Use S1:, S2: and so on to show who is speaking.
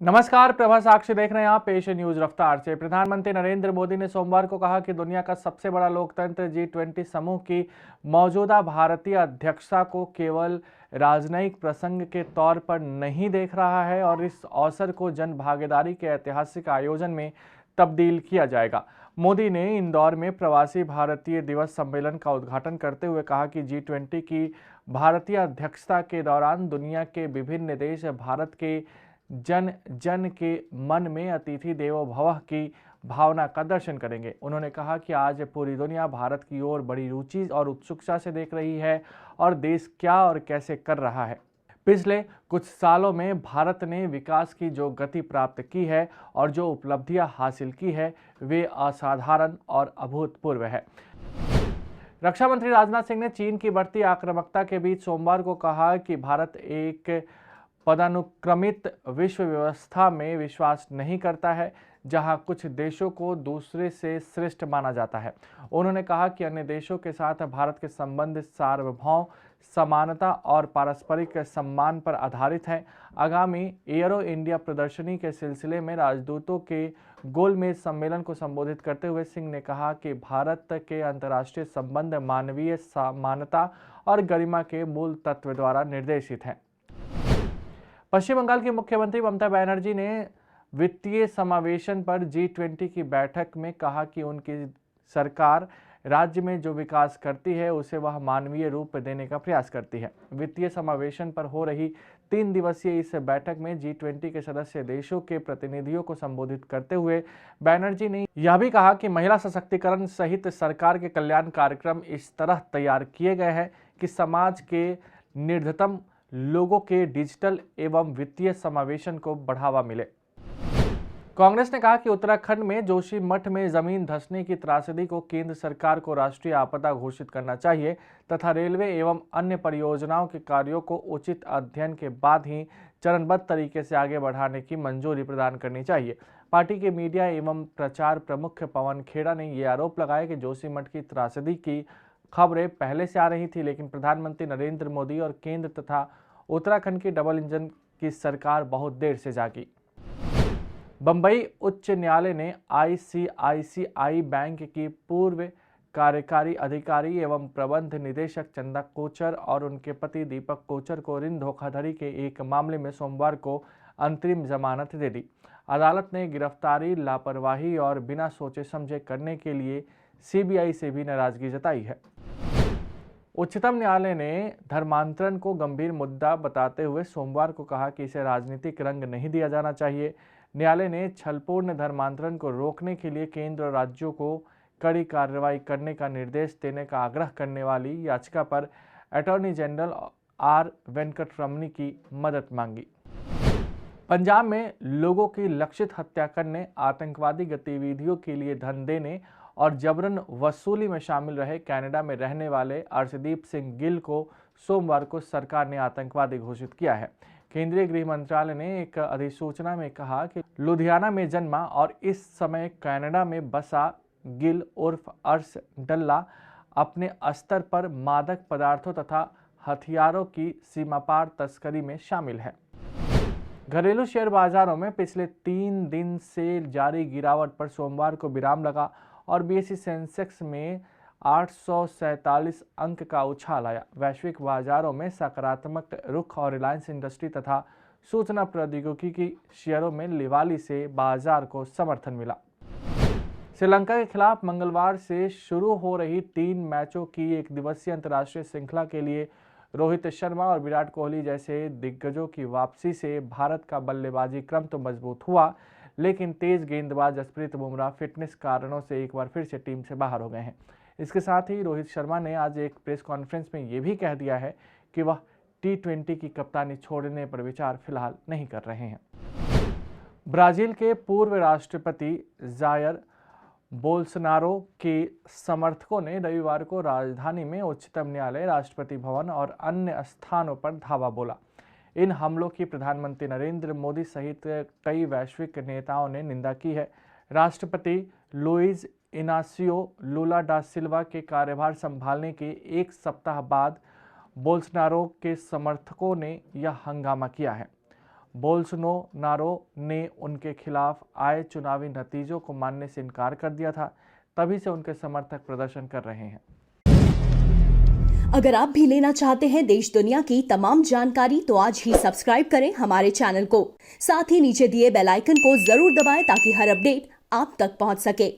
S1: नमस्कार, प्रभा साक्षी देख रहे हैं आप। पेश है न्यूज रफ्तार से। प्रधानमंत्री नरेंद्र मोदी ने सोमवार को कहा कि दुनिया का सबसे बड़ा लोकतंत्र G20 समूह की मौजूदा भारतीय अध्यक्षता को केवल राजनयिक प्रसंग के तौर पर नहीं देख रहा है और इस अवसर को जन भागीदारी के ऐतिहासिक आयोजन में तब्दील किया जाएगा। मोदी ने इंदौर में प्रवासी भारतीय दिवस सम्मेलन का उद्घाटन करते हुए कहा कि G20 की भारतीय अध्यक्षता के दौरान दुनिया के विभिन्न देश भारत के जन जन के मन में अतिथि देवो भवः की भावना का दर्शन करेंगे। उन्होंने कहा कि आज पूरी दुनिया भारत की ओर बड़ी रुचि और उत्सुकता से देख रही है और देश क्या और कैसे कर रहा है। पिछले कुछ सालों में भारत ने विकास की जो गति प्राप्त की है और जो उपलब्धियां हासिल की है वे असाधारण और अभूतपूर्व है। रक्षा मंत्री राजनाथ सिंह ने चीन की बढ़ती आक्रामकता के बीच सोमवार को कहा कि भारत एक पदानुक्रमित विश्व व्यवस्था में विश्वास नहीं करता है जहां कुछ देशों को दूसरे से श्रेष्ठ माना जाता है। उन्होंने कहा कि अन्य देशों के साथ भारत के संबंध सार्वभौम समानता और पारस्परिक सम्मान पर आधारित है। आगामी एयरो इंडिया प्रदर्शनी के सिलसिले में राजदूतों के गोलमेज सम्मेलन को संबोधित करते हुए सिंह ने कहा कि भारत के अंतर्राष्ट्रीय संबंध मानवीय समानता और गरिमा के मूल तत्व द्वारा निर्देशित हैं। पश्चिम बंगाल की मुख्यमंत्री ममता बनर्जी ने वित्तीय समावेशन पर G20 की बैठक में कहा कि उनकी सरकार राज्य में जो विकास करती है उसे वह मानवीय रूप देने का प्रयास करती है। वित्तीय समावेशन पर हो रही 3 दिवसीय इस बैठक में G20 के सदस्य देशों के प्रतिनिधियों को संबोधित करते हुए बनर्जी ने यह भी कहा कि महिला सशक्तिकरण सहित सरकार के कल्याण कार्यक्रम इस तरह तैयार किए गए हैं कि समाज के निर्धतम लोगों के डिजिटल एवं वित्तीय समावेशन को बढ़ावा मिले। कांग्रेस ने कहा कि उत्तराखंड में जोशीमठ में जमीन धंसने की त्रासदी को केंद्र सरकार को राष्ट्रीय आपदा घोषित करना चाहिए तथा रेलवे एवं अन्य परियोजनाओं के कार्यों को उचित अध्ययन के बाद ही चरणबद्ध तरीके से आगे बढ़ाने की मंजूरी प्रदान करनी चाहिए। पार्टी के मीडिया एवं प्रचार प्रमुख पवन खेड़ा ने यह आरोप लगाया कि जोशीमठ की त्रासदी की खबरें पहले से आ रही थी, लेकिन प्रधानमंत्री नरेंद्र मोदी और केंद्र तथा उत्तराखंड की डबल इंजन की सरकार बहुत देर से जागी। बंबई उच्च न्यायालय ने ICICI बैंक की पूर्व कार्यकारी अधिकारी एवं प्रबंध निदेशक चंदा कोचर और उनके पति दीपक कोचर को ऋण धोखाधड़ी के एक मामले में सोमवार को अंतरिम जमानत दे दी। अदालत ने गिरफ्तारी लापरवाही और बिना सोचे समझे करने के लिए CBI से भी नाराजगी जताई है। उच्चतम न्यायालय ने धर्मांतरण को गंभीर मुद्दा बताते हुए सोमवार को कहा कि इसे राजनीतिक रंग नहीं दिया जाना चाहिए। न्यायालय ने छलपूर्ण धर्मांतरण को रोकने के लिए केंद्र और राज्यों को कड़ी कार्रवाई करने का निर्देश देने का आग्रह करने वाली याचिका पर अटॉर्नी जनरल R वेंकटरमणी की मदद मांगी। पंजाब में लोगों की लक्षित हत्या करने, आतंकवादी गतिविधियों के लिए धन देने और जबरन वसूली में शामिल रहे कनाडा में रहने वाले अर्शदीप सिंह गिल को सोमवार को सरकार ने आतंकवादी घोषित किया है। केंद्रीय गृह मंत्रालय ने एक अधिसूचना में कहा कि लुधियाना में जन्मा और इस समय कनाडा में बसा गिल उर्फ अर्श डल्ला अपने स्तर पर मादक पदार्थों तथा हथियारों की सीमापार तस्करी में शामिल है। घरेलू शेयर बाजारों में पिछले 3 दिन से जारी गिरावट पर सोमवार को विराम लगा और BSE सेंसेक्स में 847 अंक का उछाल आया। वैश्विक बाजारों में सकारात्मक रुख और रिलायंस इंडस्ट्री तथा सूचना प्रौद्योगिकी की शेयरों में लिवाली से बाजार को समर्थन मिला। श्रीलंका के खिलाफ मंगलवार से शुरू हो रही 3 मैचों की एक दिवसीय अंतर्राष्ट्रीय श्रृंखला के लिए रोहित शर्मा और विराट कोहली जैसे दिग्गजों की वापसी से भारत का बल्लेबाजी क्रम तो मजबूत हुआ, लेकिन तेज गेंदबाज जसप्रीत बुमराह फिटनेस कारणों से एक बार फिर से टीम से बाहर हो गए हैं। इसके साथ ही रोहित शर्मा ने आज एक प्रेस कॉन्फ्रेंस में ये भी कह दिया है कि वह T20 की कप्तानी छोड़ने पर विचार फिलहाल नहीं कर रहे हैं। ब्राजील के पूर्व राष्ट्रपति जायर बोल्सोनारो के समर्थकों ने रविवार को राजधानी में उच्चतम न्यायालय, राष्ट्रपति भवन और अन्य स्थानों पर धावा बोला। इन हमलों की प्रधानमंत्री नरेंद्र मोदी सहित कई वैश्विक नेताओं ने निंदा की है। राष्ट्रपति लुइज इनासियो लुला डा सिल्वा के कार्यभार संभालने के एक सप्ताह बाद बोल्सोनारो के समर्थकों ने यह हंगामा किया है। बोल्सोनारो ने उनके खिलाफ आए चुनावी नतीजों को मानने से इनकार कर दिया था। तभी से उनके समर्थक प्रदर्शन कर रहे हैं।
S2: अगर आप भी लेना चाहते हैं देश दुनिया की तमाम जानकारी तो आज ही सब्सक्राइब करें हमारे चैनल को। साथ ही नीचे दिए बेल आइकन को जरूर दबाएं ताकि हर अपडेट आप तक पहुंच सके।